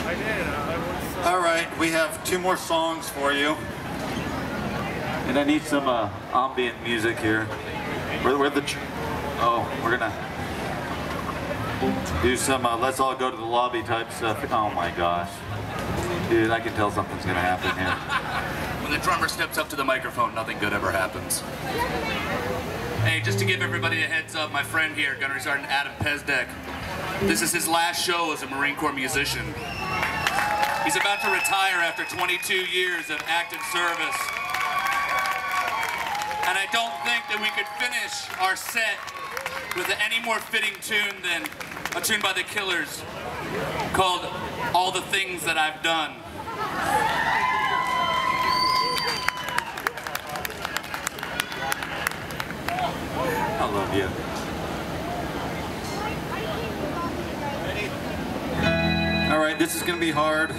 I did. All right, we have 2 more songs for you. And I need some ambient music here. We're gonna do some let's all go to the lobby type stuff. Oh my gosh. Dude, I can tell something's gonna happen here. When the drummer steps up to the microphone, nothing good ever happens. Hey, just to give everybody a heads up, my friend here, Gunnery Sergeant Adam Pezdek, this is his last show as a Marine Corps musician. He's about to retire after 22 years of active service. And I don't think that we could finish our set with any more fitting tune than a tune by the Killers called All the Things That I've Done. I love you. All right, this is gonna be hard.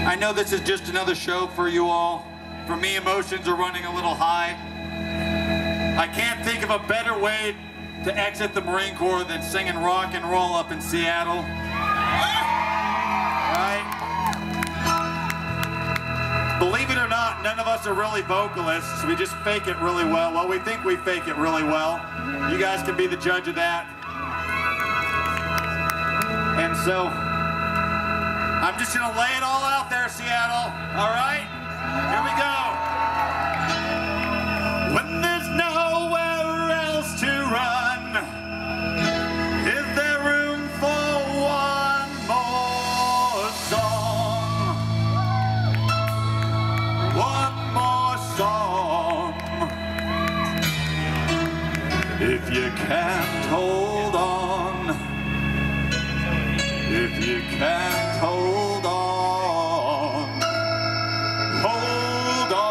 I know this is just another show for you all. For me, emotions are running a little high. I can't think of a better way to exit the Marine Corps than singing rock and roll up in Seattle. Right? Believe it or not, none of us are really vocalists. We just fake it really well. Well, we think we fake it really well. You guys can be the judge of that. And so, I'm just gonna lay it all out there, Seattle. All right? Here we go. When there's nowhere else to run, is there room for one more song? One more song. If you can't hold on, if you can't hold on, hold on.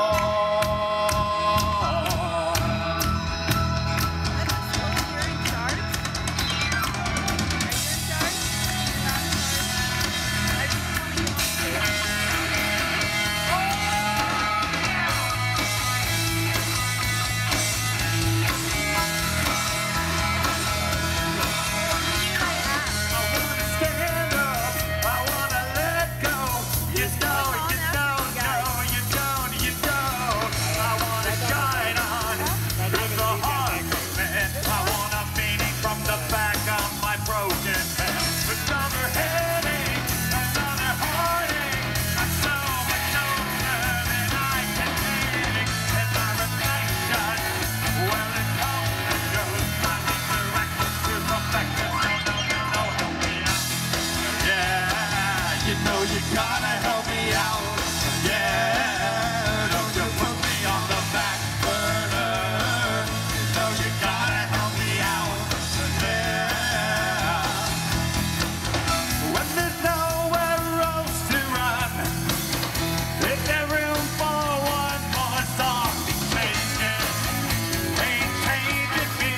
You gotta help me out, yeah. Don't you put me on the back burner. No, you gotta help me out, yeah. When there's nowhere else to run, is there room for one more song? Ain't changing me.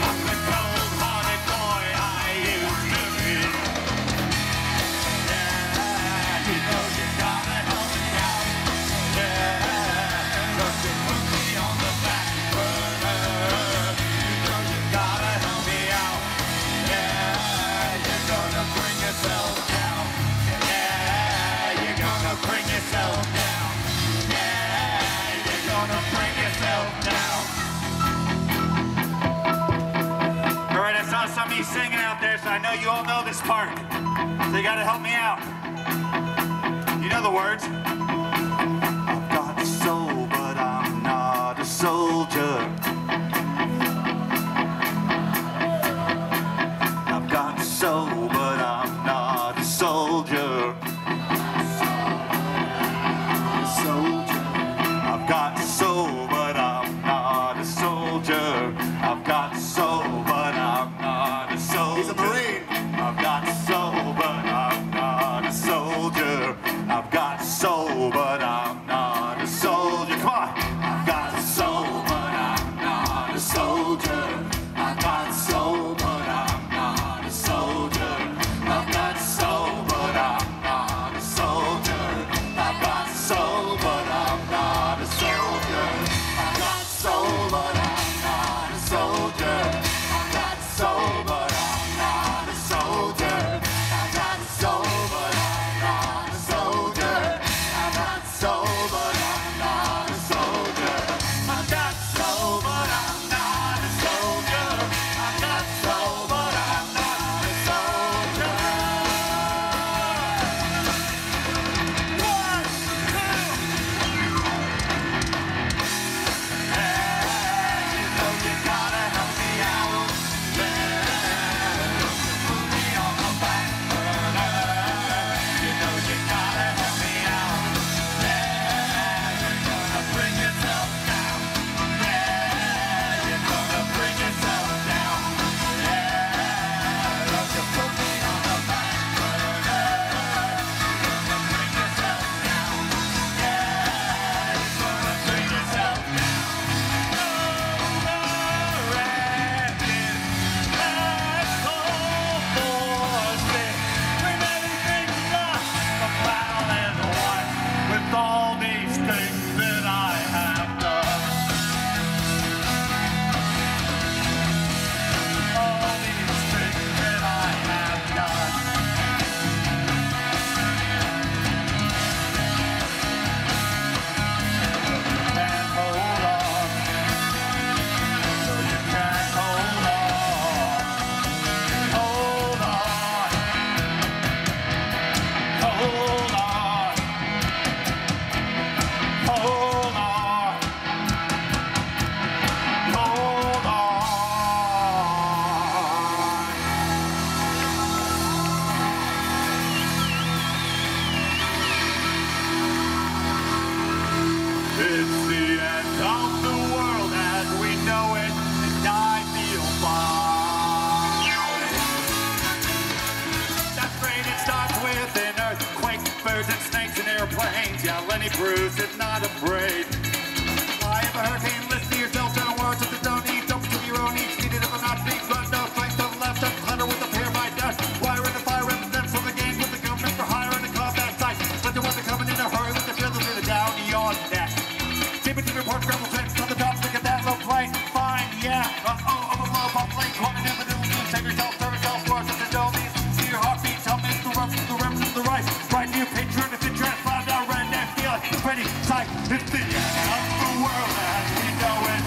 I'm the cold-hearted boy I used to be. Some of you singing out there, so I know you all know this part. So you gotta help me out. You know the words. I've got a soul, but I'm not a soldier. I've got a soul, but I'm not a soldier. I've got a soul, but I'm not a soldier. I've got a soul, but I'm not a soldier. He's a Marine. I've got a soul, but I'm not a soldier. I've got a soul, but I'm not a soldier. Come on. I've got a soul, but I'm not a soldier. I've got a soul, but I'm not a soldier. I've got Johnny Bruce is not afraid. I am a hurricane, listen to yourself, don't words that don't need, don't to your own needs, needed if I'm not being but no strength to the left, up hunter with a pair of my dust. Wire in the fire, represents from the gang with the government for hire in the combat site. But the ones that coming in a hurry with the feeling of the down your neck. Keep it to the report, gravel trends on the top, look at that low plane. Fine, yeah, I'm a low pop lane, corner in the middle, take yourself, serve yourself, words that don't need. See your heartbeat, tell me it's the rough, the rebel to the right. Right to your picture, and if you try to find out right now, feel it, pretty tight. It's the end of the world as we know it.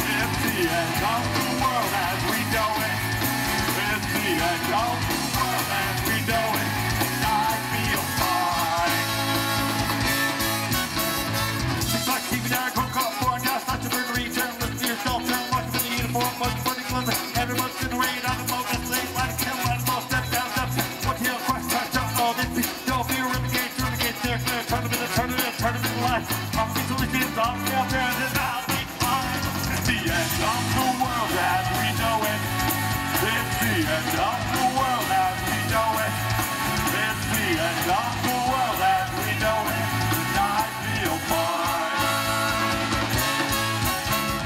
It's the end of the world as we know it. It's the end of the world as we know it. And I feel fine. It's like TV down, go California, such a bird region. Listen to yourself, turn watch for the uniform, much for the cleanser. Everyone's in the rain, on the boat, that's late, light a kill, light a ball, step down, step. What hill, crush, touch, jump, all this. No fear, renegade, there, clear, turn them into life. I'm the solutions, I'm out there, and I'll be fine. It's the end of the world as we know it. It's the end of the world as we know it. It's the end of the world as we know it. And I feel fine.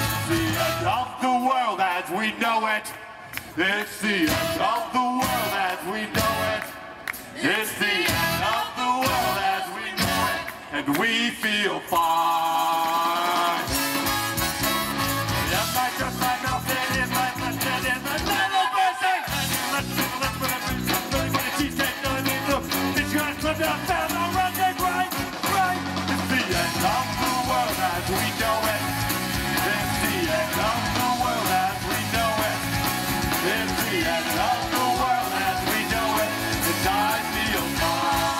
It's the end of the world as we know it. It's the end of the world as we know it. It's the end of the world as we know it. And we feel fine. Yes, I just like up there in my left in the middle person. Let's put a cheesecake, no, I mean, look, it's gonna slip down fast, I'll run it right. It's the end of the world as we know it. It's the end of the world as we know it. It's the end of the world as we know it. And I feel fine.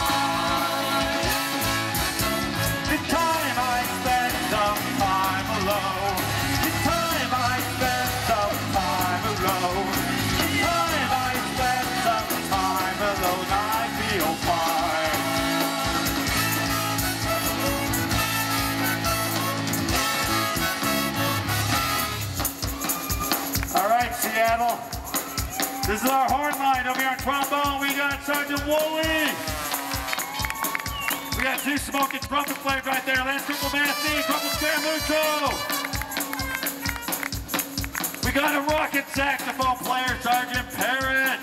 The time I spent some time alone. The time I spent some time alone. The time I spent some time alone. I feel fine. All right, Seattle. This is our horn line over here on trombone. We got Sergeant Woolley. We got two smoking trumpet players right there. Lance Triple Massey, Triple Scaramucci. We got a rockin' saxophone player, Sergeant Parrott.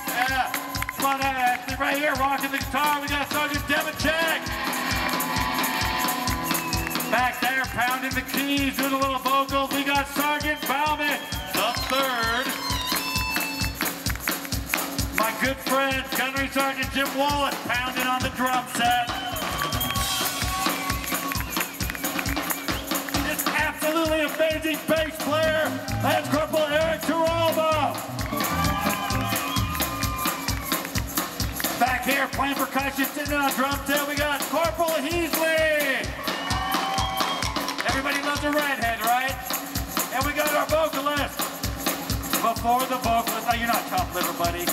Yeah, come on, actually right here, rocking the guitar. We got Sergeant Demachek. Back there, pounding the keys, doing a little vocals. We got Sergeant Bauman, the third. My good friend, Gunnery Sergeant Jim Wallace, pounding on the drum set. This absolutely amazing bass player, Lance Corporal Eric Turalba. Back here, playing percussion, sitting on a drum set, we got Corporal Heasley. Everybody loves a redhead, right? And we got our vocalist. Before the vocalist, you're not top liver, buddy.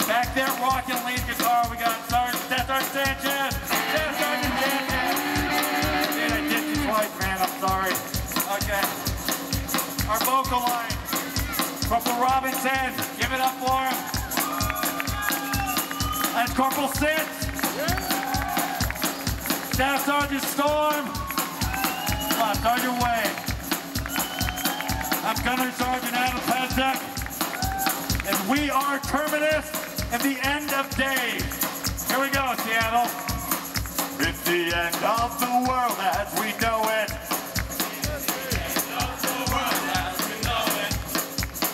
Back there, rocking lead guitar, we got Sergeant Sanchez. Sergeant Sanchez. Dude, I did you twice, man, I'm sorry. Okay. Our vocal line. Corporal Robinson, give it up for him. And Corporal Sitz. Staff Sergeant Storm. Come on, start your way. I'm Gunnery Sergeant Adam Pesek. And we are Terminus and the end of days. Here we go, Seattle. It's the end of the world as we know it. It's the end of the world as we know it.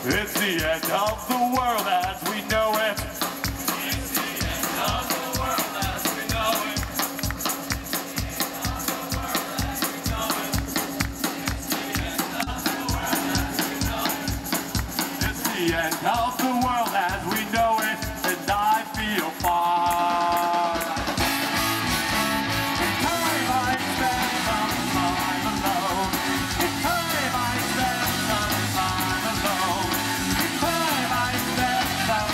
It's the end of the world as we know it. It's the end of the world as we know it, and I feel fine. The time I spent some time alone. The time I spent some time alone. The time I spent some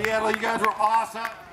Seattle, you guys were awesome.